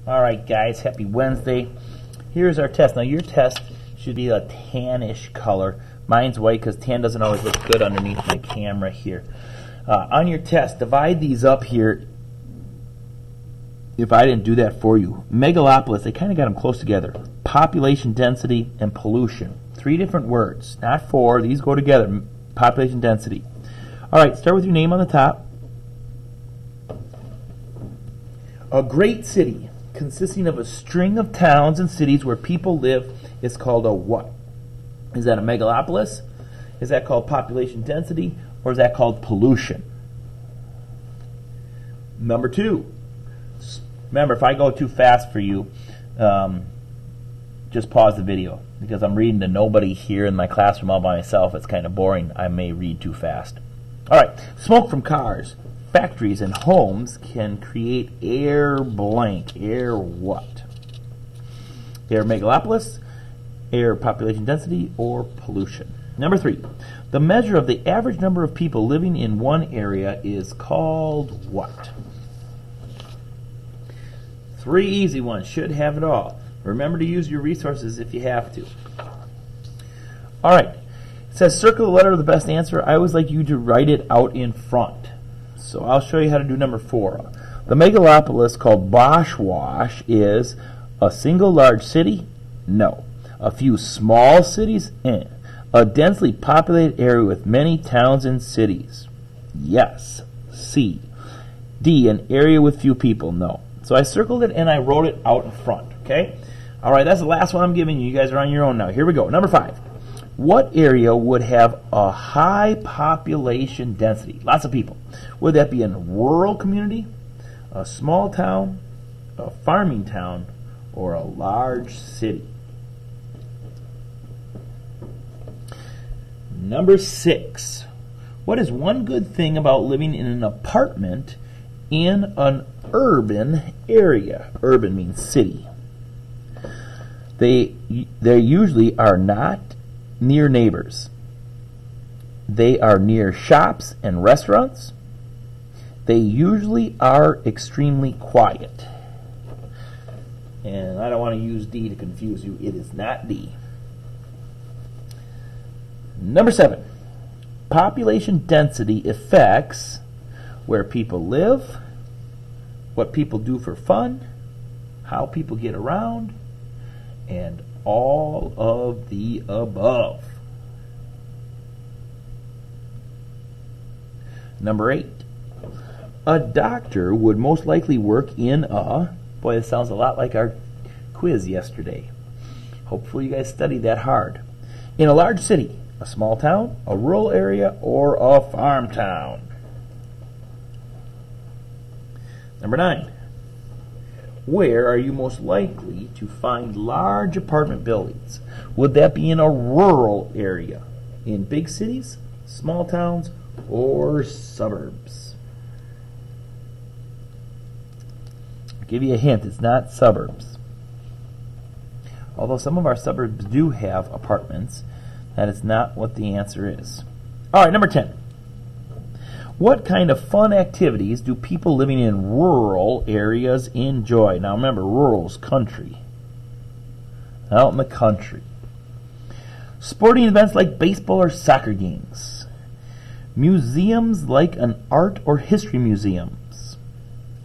Alright guys, happy Wednesday. Here's our test. Now your test should be a tannish color. Mine's white because tan doesn't always look good underneath my camera here. On your test, divide these up here. If I didn't do that for you. Megalopolis, they kind of got them close together. Population density and pollution. 3 different words, not 4. These go together. Population density. Alright, start with your name on the top. A great city consisting of a string of towns and cities where people live is called a what? Is that a megalopolis? Is that called population density? Or is that called pollution? Number 2. Remember, if I go too fast for you, just pause the video. Because I'm reading to nobody here in my classroom all by myself. It's kind of boring. I may read too fast. Alright, smoke from cars, factories, and homes can create air blank. Air what? Air megalopolis, air population density, or pollution. Number 3. The measure of the average number of people living in one area is called what? 3 easy ones. Should have it all. Remember to use your resources if you have to. Alright. It says circle the letter of the best answer. I always like you to write it out in front. So I'll show you how to do number 4. The megalopolis called Boswash is a single large city? No. A few small cities? A densely populated area with many towns and cities? Yes. C. D. An area with few people? No. So I circled it and I wrote it out in front. Okay? Alright, that's the last one I'm giving you. You guys are on your own now. Here we go. Number 5. What area would have a high population density? Lots of people. Would that be a rural community, a small town, a farming town, or a large city? Number 6. What is one good thing about living in an apartment in an urban area? Urban means city. They usually are not near neighbors. They are near shops and restaurants. They usually are extremely quiet. And I don't want to use D to confuse you. It is not D. Number 7. Population density affects where people live, what people do for fun, how people get around, and all of the above. Number 8. A doctor would most likely work in a... Boy, this sounds a lot like our quiz yesterday. Hopefully you guys studied that hard. In a large city, a small town, a rural area, or a farm town. Number 9. Where are you most likely to find large apartment buildings? Would that be in a rural area? In big cities, small towns, or suburbs? I'll give you a hint, it's not suburbs. Although some of our suburbs do have apartments, that is not what the answer is. Alright, number 10. What kind of fun activities do people living in rural areas enjoy? Now remember, rural's country. Out in the country. Sporting events like baseball or soccer games. Museums like an art or history museums.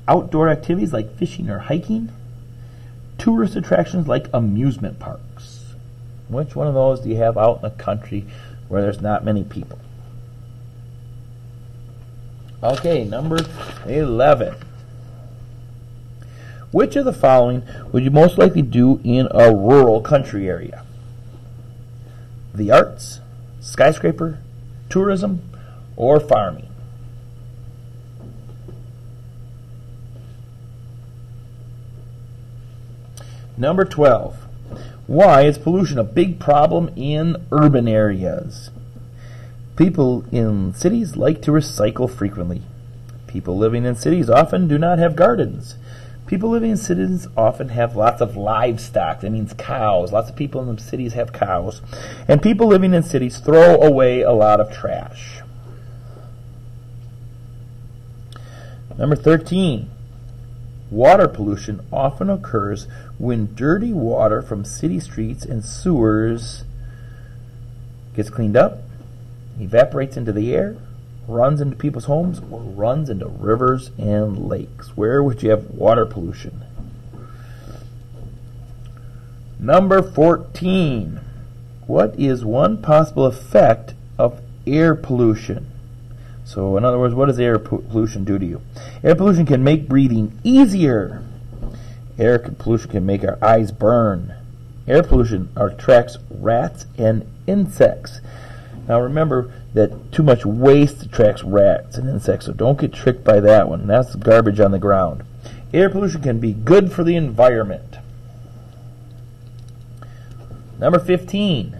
Outdoor activities like fishing or hiking. Tourist attractions like amusement parks. Which one of those do you have out in the country where there's not many people? Okay, number 11. Which of the following would you most likely do in a rural country area? The arts, skyscraper, tourism, or farming? Number 12. Why is pollution a big problem in urban areas? People in cities like to recycle frequently. People living in cities often do not have gardens. People living in cities often have lots of livestock. That means cows. Lots of people in the cities have cows. And people living in cities throw away a lot of trash. Number 13. Water pollution often occurs when dirty water from city streets and sewers gets cleaned up, evaporates into the air, runs into people's homes, or runs into rivers and lakes. Where would you have water pollution? Number 14. What is one possible effect of air pollution? So, in other words, what does air pollution do to you? Air pollution can make breathing easier. Air pollution can make our eyes burn. Air pollution attracts rats and insects. Now remember that too much waste attracts rats and insects, so don't get tricked by that one. That's garbage on the ground. Air pollution can be good for the environment. Number 15.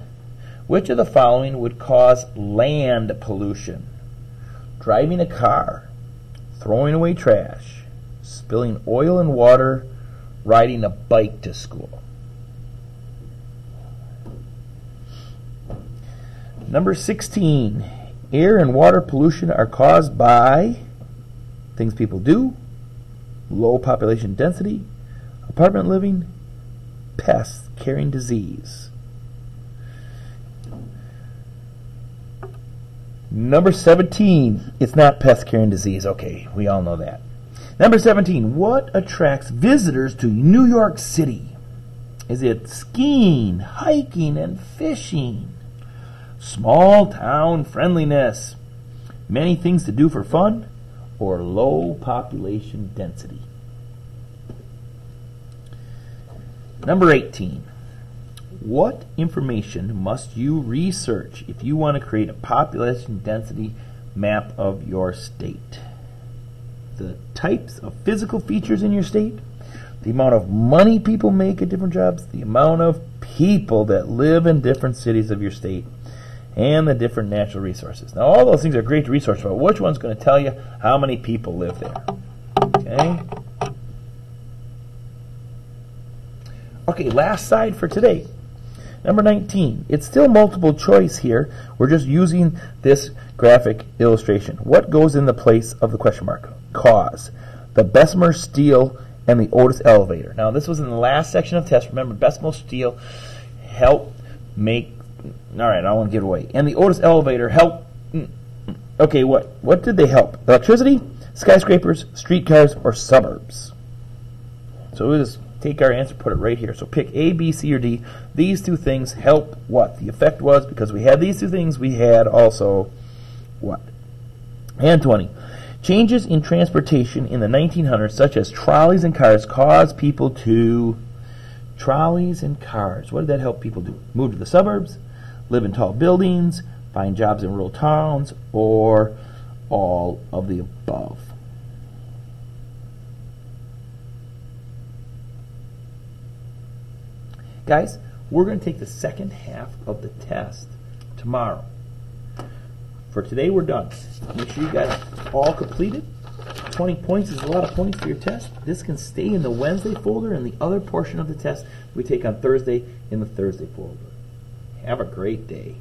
Which of the following would cause land pollution? Driving a car, throwing away trash, spilling oil and water, riding a bike to school. Number 16. Air and water pollution are caused by things people do, low population density, apartment living, pests carrying disease. Number 17, it's not pest carrying disease. Okay, we all know that. Number 17, what attracts visitors to New York City? Is it skiing, hiking, and fishing? Small town friendliness? Many things to do for fun? Or low population density? Number 18. What information must you research if you want to create a population density map of your state? The types of physical features in your state, the amount of money people make at different jobs, the amount of people that live in different cities of your state, and the different natural resources. Now, all those things are great to research, but which one's going to tell you how many people live there? Okay? Okay, last side for today. Number 19. It's still multiple choice here. We're just using this graphic illustration. What goes in the place of the question mark? Cause. The Bessemer steel and the Otis elevator. Now, this was in the last section of the test. Remember, Bessemer steel helped make... All right, I don't want to give it away. And the Otis elevator helped... Okay, what did they help? Electricity, skyscrapers, streetcars, or suburbs? So we'll just take our answer, put it right here. So pick A, B, C, or D. These two things help what? The effect was, because we had these two things, we had also what? And 20. Changes in transportation in the 1900s, such as trolleys and cars, caused people to... Trolleys and cars. What did that help people do? Move to the suburbs, live in tall buildings, find jobs in rural towns, or all of the above? Guys, we're going to take the second half of the test tomorrow. For today, we're done. Make sure you guys all completed. 20 points is a lot of points for your test. This can stay in the Wednesday folder, and the other portion of the test we take on Thursday in the Thursday folder. Have a great day.